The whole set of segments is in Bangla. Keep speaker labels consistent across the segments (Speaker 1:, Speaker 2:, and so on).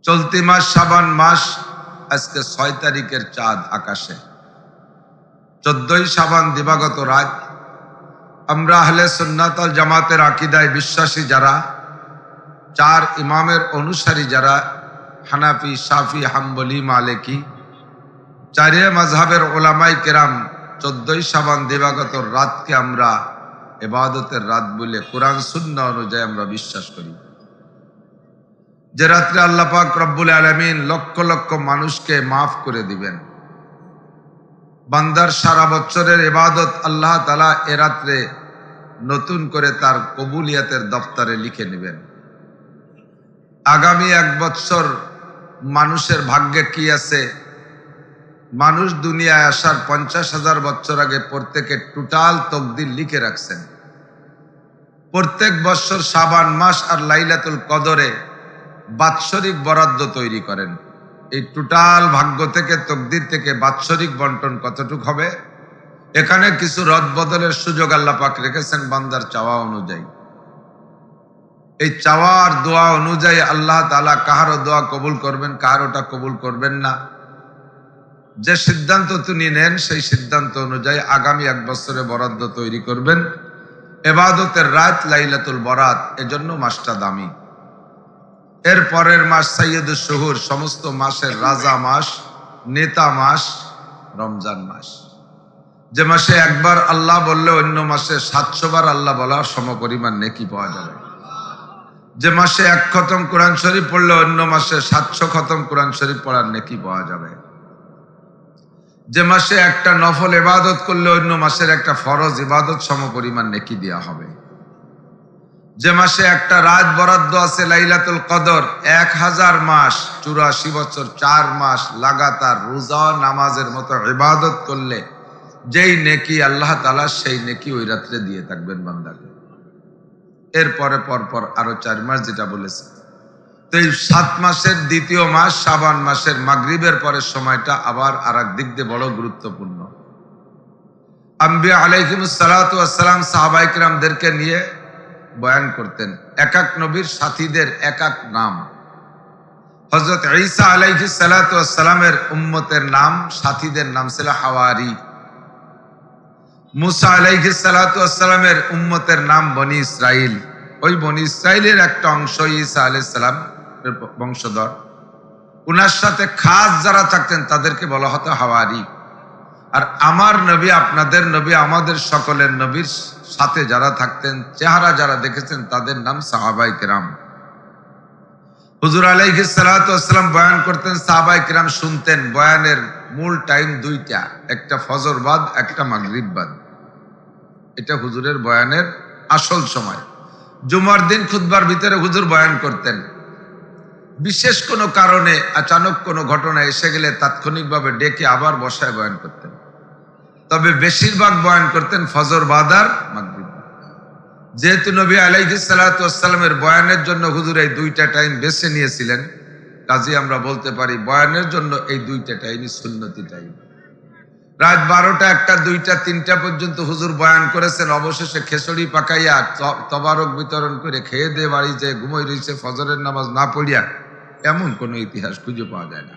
Speaker 1: চলতি মাস শাবান মাস, আজকে 6 তারিখের চাঁদ আকাশে, 14ই শাবান দিবাগত রাত। আমরা আহলে সুন্নাত ওয়াল জামাতের আকীদায় বিশ্বাসী যারা, 4 ইমামের অনুসারী যারা, হানাফি, শাফি, হাম্বলি, মালিকি, 4 মাযহাবের উলামায়ে কেরাম 14ই শাবান দিবাগত রাতকে আমরা ইবাদতের রাত বলে কোরআন সুন্নাহ অনুযায়ী আমরা বিশ্বাস করি। যে রাত্রে আল্লাহ পাক রব্বুল আলামিন লক্ষ লক্ষ মানুষকে মাফ করে দিবেন। বান্দার সারা বছরের ইবাদত আল্লাহ তাআলা এ রাত্রে নতুন করে তার কবুলিয়াতের দফতরে লিখে নেবেন। আগামী 1 বছর মানুষের ভাগ্যে কি আছে, মানুষ দুনিয়ায় আসার 50,000 বছর আগে প্রত্যেকে টোটাল তকদির লিখে রাখছেন। প্রত্যেক বছর শাবান মাস আর লাইলাতুল কদরে বাৎসরিক বরাদ্দ তৈরি করেন। এই টোটাল ভাগ্য থেকে, তকদির থেকে বাৎসরিক বন্টন কতটুক হবে, এখানে কিছু রদ বদলের সুযোগ আল্লাহ পাক রেখেছেন বান্দার চাওয়া অনুযায়ী। এই চাওয়ার দোয়া অনুযায়ী আল্লাহ তাআলা কাহারও দোয়া কবুল করবেন, কাহারোটা কবুল করবেন না। যে সিদ্ধান্ত তিনি নেন সেই সিদ্ধান্ত অনুযায়ী আগামী 1 বছরে বরাদ্দ তৈরি করবেন। ইবাদতের রাত লাইলাতুল বরাত, এজন্য মাসটা দামি। এর পরের মাস সাইয়্যিদুশ শুহুর, সমস্ত মাসের রাজা মাস, নেতা মাস রমজান মাস। যে মাসে একবার আল্লাহ বললে অন্য মাসে 700 বার আল্লাহ বলার সমপরিমাণ নেকি পাওয়া যাবে। যে মাসে 1 খতম কোরআন শরীফ পড়লে অন্য মাসে 700 খতম কোরআন শরীফ পড়ার নেকি পাওয়া যাবে। যে মাসে একটা নফল ইবাদত করলে অন্য মাসের একটা ফরজ ইবাদত সমপরিমাণ নেকি দেওয়া হবে। যে মাসে একটা রাত বরাদ্দ আছে লাইলাতুল কদর, 1000 মাস 84 বছর 4 মাস লাগাতার রোজা নামাজের মতো ইবাদত করলে যেই নেকি আল্লাহ তাআলা সেই নেকি ওই রাত্রে দিয়ে থাকবেন বান্দাকে। এরপরে পরপর আরো 4 মাস যেটা বলেছে। তো এই 7 মাসের দ্বিতীয় মাস শাবান মাসের মাগরিবের পরের সময়টা আবার আরেক দিক দিয়ে বড় গুরুত্বপূর্ণ। আম্বিয়া আলাইহিমুস সালাতু ওয়াস সালাম সাহাবায়ে কিরামদেরকে নিয়ে বয়ান করতেন। এক এক নবীর সাথীদের এক এক নাম। হযরত ঈসা আলাইহিস সালাতু ওয়াস সালামের উম্মতের নাম, সাথীদের নাম ছিল হাওয়ারি। মুসা আলাইহিস সালাতু ওয়াস সালামের উম্মতের নাম বনি ইসরাইল। ওই বনি ইসরাইলের একটা অংশ ঈসা আলাইহিস সালামের বংশধর। উনার সাথে খাস যারা থাকতেন তাদেরকে বলা হতো হাওয়ারি। আর আমার নবী, আপনাদের নবী, আমাদের সকলের নবীর সাথে যারা থাকতেন, চেহারা যারা দেখেছেন, তাদের নাম সাহাবায়ে কেরাম। হুজুর আলাইহিস সালাতু ওয়াস সালাম বয়ান করতেন, সাহাবায়ে কেরাম শুনতেন। বয়ানের মূল টাইম 2টা, একটা ফজর বাদ, একটা মাগরিব বাদ। এটা হুজুরের বয়ানের আসল সময়। জুমার দিন খুতবার ভিতরে হুজুর বয়ান করতেন। বিশেষ কোনো কারণে আচানক কোনো ঘটনা এসে গেলে তাৎক্ষণিকভাবে ডেকে আবার বসায় বয়ান করতেন। তবে বেশিরভাগ বয়ান করতেন ফজর বাদ আর মাগরিব। যেহেতু নবী আলাইহিস সালাতু ওয়াস সালামের বয়ানের জন্য হুজুর এই 2টা টাইম বেছে নিয়েছিলেন, কাজে আমরা বলতে পারি বয়ানের জন্য এই 2টা টাইমই সুন্নতি টাইম। রাত 12টা, 1টা, 2টা, 3টা পর্যন্ত হুজুর বয়ান করেছেন। অবশেষে খেচড়ি পাকাইয়া তবারক বিতরণ করে খেয়ে দিয়ে বাড়ি যেয়ে ঘুমাই রয়েছে ফজরের নামাজ না পড়িয়া, এমন কোনো ইতিহাস খুঁজে পাওয়া যায় না।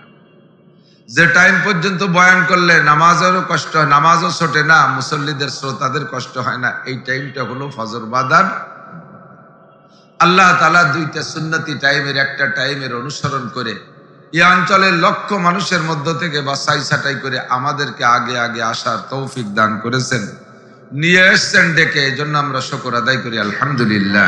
Speaker 1: যে টাইম পর্যন্ত বয়ান করলে নামাজেরও কষ্ট হয়, নামাজও ছোটে না, মুসল্লিদের শ্রোতাদের কষ্ট হয় না, এই টাইমটা হলো ফজর বাদার। আল্লাহ তাআলা 2টা সুন্নতি টাইমের একটা টাইমের অনুসরণ করে এই অঞ্চলের লক্ষ মানুষের মধ্য থেকে বাছাই ছাঁটাই করে আমাদেরকে আগে আগে আসার তৌফিক দান করেছেন, নিয়ে এসছেন ডেকে। এই জন্য আমরা শুকর আদায় করি, আলহামদুলিল্লাহ।